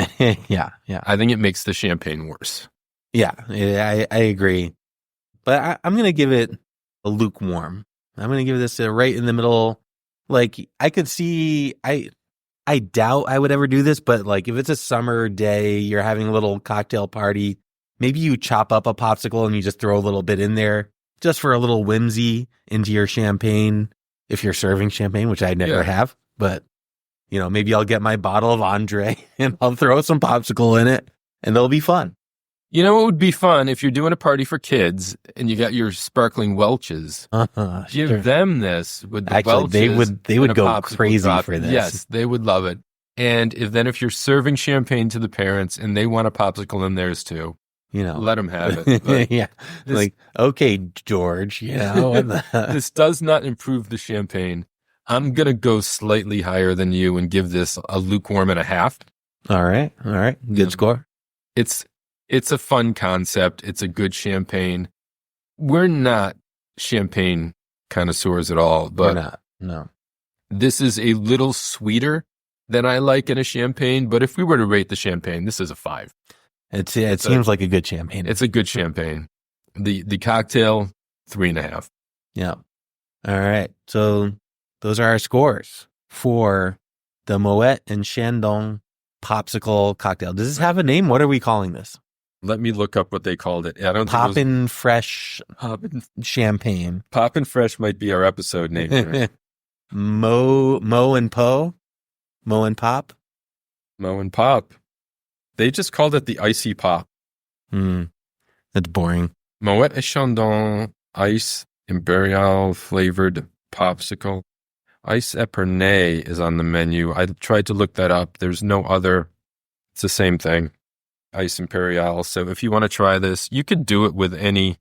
Yeah. I think it makes the champagne worse. Yeah, I agree. But I'm going to give it a lukewarm. I'm going to give this a right in the middle. Like, I could see, I doubt I would ever do this, but like if it's a summer day, you're having a little cocktail party, maybe you chop up a popsicle and you just throw a little bit in there just for a little whimsy into your champagne. If you're serving champagne, which I never have, but maybe I'll get my bottle of Andre and I'll throw some popsicle in it and it'll be fun. You know what would be fun if you're doing a party for kids and you got your sparkling Welch's? Give them this with the Welch's. They would go crazy for this. Yes, they would love it. And if you're serving champagne to the parents and they want a popsicle in theirs too, let them have it. But yeah, okay, George, this does not improve the champagne. I'm gonna go slightly higher than you and give this a lukewarm and a half. All right, good score. It's a fun concept. It's a good champagne. We're not champagne connoisseurs at all, but we're not. No. This is a little sweeter than I like in a champagne. But if we were to rate the champagne, this is a 5. It seems like a good champagne. It's a good champagne. The cocktail, 3.5. Yeah. All right. So those are our scores for the Moët Chandon Popsicle cocktail. Does this have a name? What are we calling this? Let me look up what they called it. I don't Poppin' Fresh Champagne. Poppin' Fresh might be our episode name. Right? Mo and Po? Mo and Pop? Mo and Pop. They just called it the Icy Pop. That's boring. Moët Chandon Ice Impérial flavored popsicle. Ice Epernay is on the menu. I tried to look that up. There's no other. It's the same thing. Ice Imperial. So if you want to try this, you could do it with any.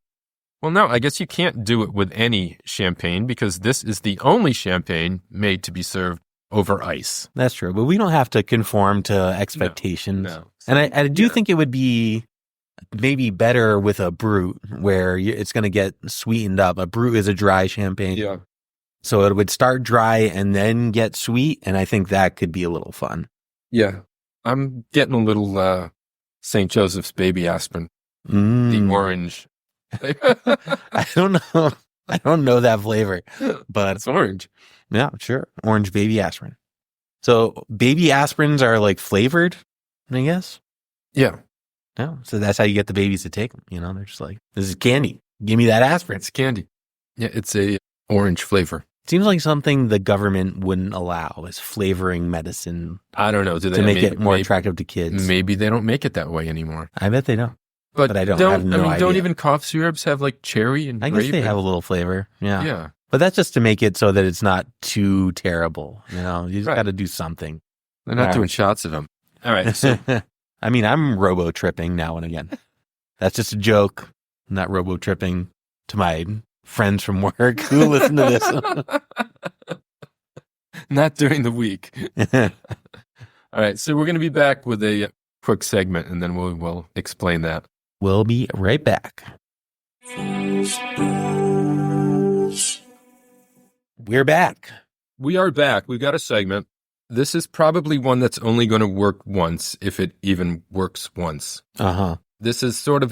Well, no, I guess you can't do it with any champagne because this is the only champagne made to be served over ice. That's true. But we don't have to conform to expectations. No. And I do think it would be maybe better with a brut where it's going to get sweetened up. A brut is a dry champagne. Yeah. So it would start dry and then get sweet. And I think that could be a little fun. Yeah. I'm getting a little St. Joseph's baby aspirin. The orange. I don't know. I don't know that flavor, but it's orange. Yeah, sure. Orange baby aspirin. So baby aspirins are like flavored, I guess. Yeah. No. So that's how you get the babies to take them. They're just like, this is candy. Give me that aspirin. It's candy. Yeah, it's a orange flavor. Seems like something the government wouldn't allow is flavoring medicine. I don't know. Do they to make it more attractive to kids? Maybe they don't make it that way anymore. I bet they don't. But I have no idea. Don't even cough syrups have like cherry and grape? I guess they have a little flavor. Yeah. Yeah. But that's just to make it so that it's not too terrible. You just got to do something. They're not doing shots of them. All right. So. I mean, I'm robo-tripping now and again. That's just a joke. I'm not robo-tripping to my friends from work who listen to this. Not during the week. All right. So we're going to be back with a quick segment and then we'll explain that. We'll be right back. We're back. We are back. We've got a segment. This is probably one that's only going to work once, if it even works once. This is sort of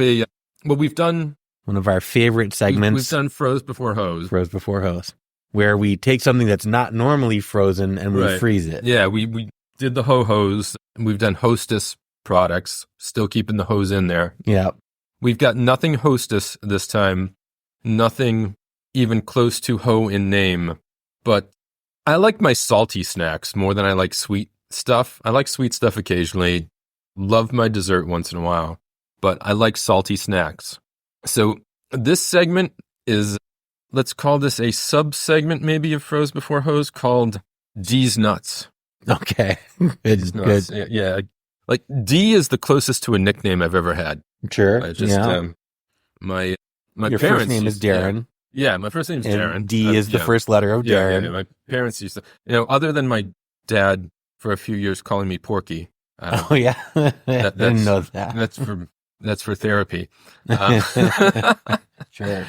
we've done... One of our favorite segments. We've done Froze Before Hose. Froze Before Hose. where we take something that's not normally frozen and we Right. freeze it. Yeah, we did the ho-hos. We've done Hostess products, still keeping the hose in there. Yeah. We've got nothing Hostess this time, nothing even close to ho in name. But I like my salty snacks more than I like sweet stuff. I like sweet stuff occasionally, love my dessert once in a while, but I like salty snacks. So this segment is, let's call this a sub-segment maybe of Froze Before Hose called D's Nuts. Okay. Good. Nuts. Good. Yeah. Like D is the closest to a nickname I've ever had. Sure. I just, my Your parents first name is used- Darren. Yeah, my first name is And Darren. D is the yeah. first letter of Darren. Yeah, my parents used to, other than my dad for a few years calling me Porky. Oh yeah. I didn't know that. That's for therapy. Sure.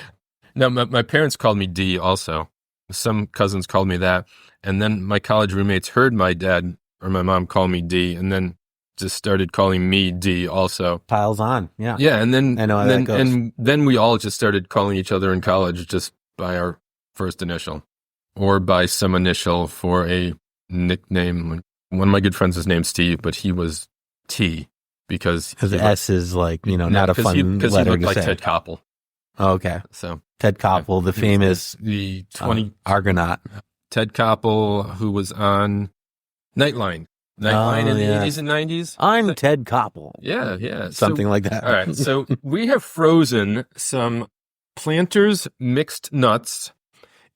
No, my parents called me D also. Some cousins called me that. And then my college roommates heard my dad or my mom call me D and then just started calling me D also. Piles on. Yeah. Yeah, and then I know how that goes. And then we all just started calling each other in college just by our first initial or by some initial for a nickname. One of my good friends was named Steve, but he was T because S is like, not a fun because he letter looked to like say. Ted Koppel. Oh, okay. So Ted Koppel, the famous the 20 Argonaut. Ted Koppel, who was on Nightline in the 80s and 90s. I'm Ted Koppel. Yeah. Something like that. All right. So we have frozen some Planters mixed nuts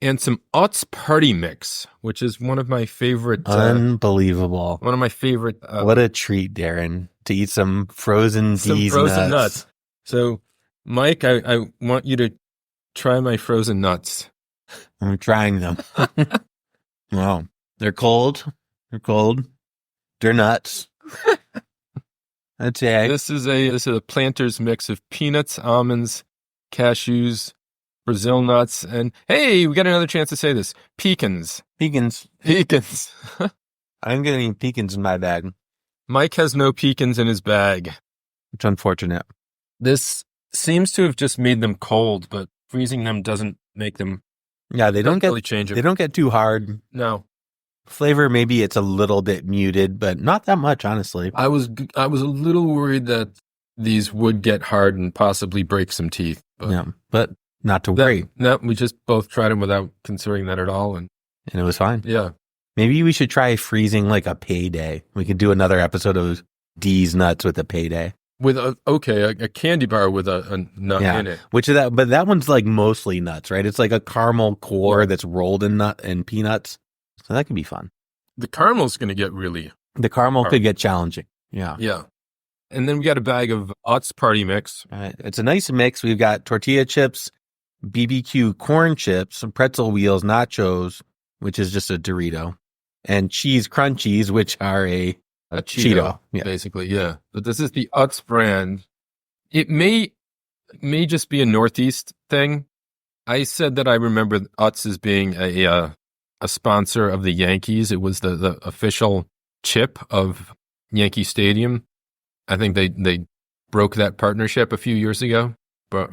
and some Utz Party Mix, which is one of my favorite. Unbelievable. One of my favorite. What a treat, Darren, to eat some frozen D's nuts. So, Mike, I want you to try my frozen nuts. I'm trying them. Wow. They're cold. They're nuts. That's it. This is a Planters mix of peanuts, almonds, cashews, Brazil nuts, and hey, we got another chance to say this. Pecans. Pecans. I'm getting pecans in my bag. Mike has no pecans in his bag. It's unfortunate. This seems to have just made them cold, but freezing them doesn't make them. Yeah, they don't really change it. They don't get too hard. No. Flavor, maybe it's a little bit muted, but not that much, honestly. I was a little worried that these would get hard and possibly break some teeth. But Yeah, but not to worry. No, we just both tried them without considering that at all, and And it was fine. yeah. Maybe we should try freezing like a payday. We could do another episode of D's Nuts with a payday. With a candy bar with a nut in it. But that one's like mostly nuts, right? It's like a caramel core that's rolled in nut and peanuts. So that could be fun. The caramel's going to get really The caramel hard. could get challenging. Yeah. Yeah. And then we got a bag of Utz Party Mix. It's a nice mix. We've got tortilla chips, BBQ corn chips, some pretzel wheels, nachos, which is just a Dorito, and cheese crunchies, which are a Cheeto. Yeah. Basically, yeah. But this is the Utz brand. It may just be a Northeast thing. I said that I remember Utz as being a sponsor of the Yankees. It was the official chip of Yankee Stadium. I think they broke that partnership a few years ago. But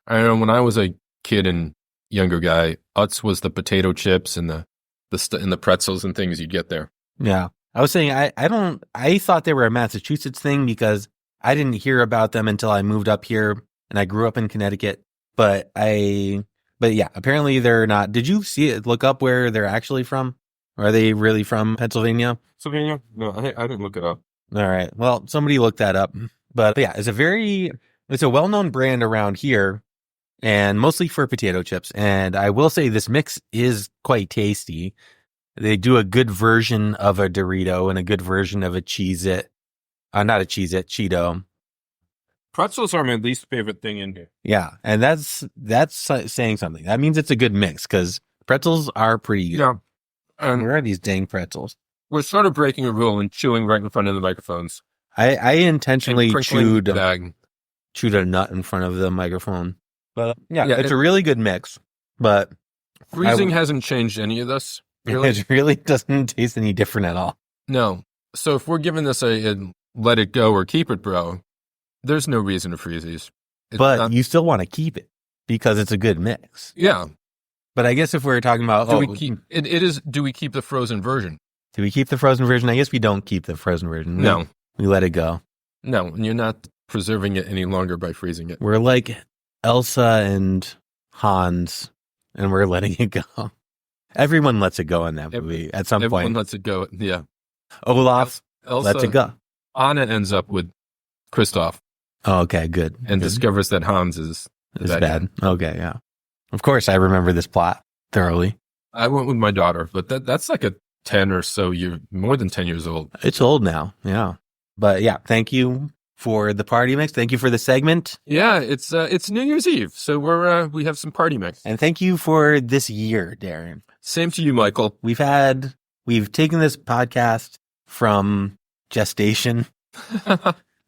I don't know, when I was a kid and younger guy, Utz was the potato chips and the pretzels and things you'd get there. Yeah. I was saying, I thought they were a Massachusetts thing because I didn't hear about them until I moved up here and I grew up in Connecticut. But yeah, apparently they're not. Did you look up where they're actually from? Or are they really from Pennsylvania? Pennsylvania? No, I didn't look it up. All right. Well, somebody looked that up. But yeah, it's a well-known brand around here and mostly for potato chips. And I will say this mix is quite tasty. They do a good version of a Dorito and a good version of a Cheez-It. Not a Cheez-It, Cheeto. Pretzels are my least favorite thing in here. Yeah, and that's saying something. That means it's a good mix because pretzels are pretty good. Yeah. And Where are these dang pretzels? we're sort of breaking a rule and chewing right in front of the microphones. I intentionally And crinkling the chewed bag. a nut in front of the microphone. But Yeah, it's a really good mix. But Freezing hasn't changed any of this. Really? it really doesn't taste any different at all. No. So if we're giving this a let it go or keep it, bro, there's no reason to freeze these. It's But not- you still want to keep it because it's a good mix. yeah. But I guess if we're talking about, do we keep do we keep the frozen version? Do we keep the frozen version? I guess we don't keep the frozen version. No. We let it go. No, you're not preserving it any longer by freezing it. We're like Elsa and Hans, and we're letting it go. Everyone lets it go in that movie at some Everyone point. lets it go. Yeah. Olaf Elsa, lets it go. Anna ends up with Kristoff Oh, okay, good. and Good. discovers that Hans is It's bad bad. Okay, yeah. Of course, I remember this plot thoroughly. I went with my daughter, but that's like a 10 or so more than 10 years old. It's old now, yeah. But yeah, thank you for the party mix. Thank you for the segment. Yeah, it's New Year's Eve, so we have some party mix. And thank you for this year, Darren. Same to you, Michael. We've taken this podcast from gestation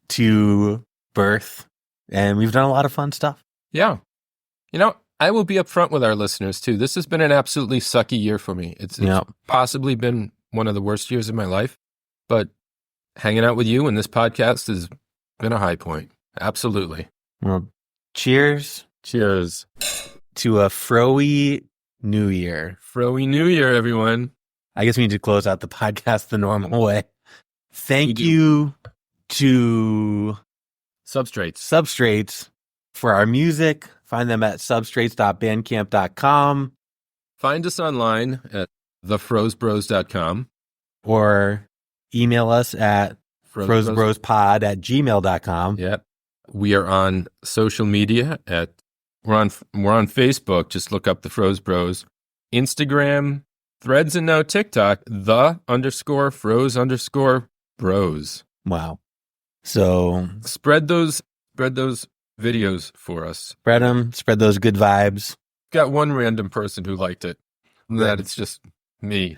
to birth, and we've done a lot of fun stuff. Yeah. I will be upfront with our listeners, too. This has been an absolutely sucky year for me. It's possibly been one of the worst years of my life, but hanging out with you and this podcast has been a high point. Absolutely. Well, cheers. Cheers. To a froey New Year. Froey New Year, everyone. I guess we need to close out the podcast the normal way. Thank you to Substrates for our music. Find them at substrates.bandcamp.com. Find us online at thefrozebros.com. Or email us at frozebrospod@gmail.com. Yep. We are on social media we're on Facebook. Just look up the Froze Bros. Instagram, Threads, and now TikTok, _Froze_Bros. Wow. So Spread those videos for us. spread those good vibes. Got one random person who liked it. That it's just me.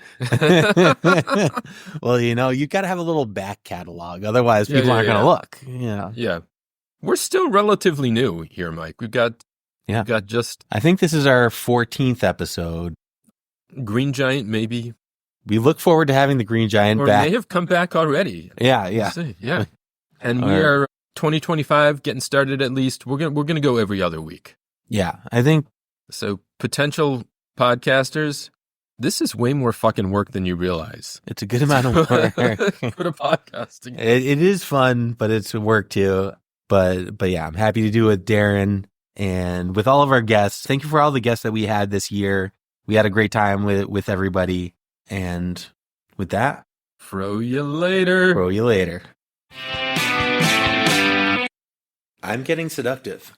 Well, you got to have a little back catalog. Otherwise, people aren't going to look. Yeah. Yeah. We're still relatively new here, Mike. We've got just I think this is our 14th episode. Green Giant, maybe. We look forward to having the Green Giant Or back. may have come back already. Yeah. Yeah. And we are 2025 getting started at least. We're gonna go every other week. Yeah. I think so. Potential podcasters, this is way more fucking work than you realize. it's a good amount of work. Go to podcasting. It is fun, but it's work too. But yeah, I'm happy to do it with Darren and with all of our guests. Thank you for all the guests that we had this year. We had a great time with everybody. And with that, Fro you later. I'm getting seductive.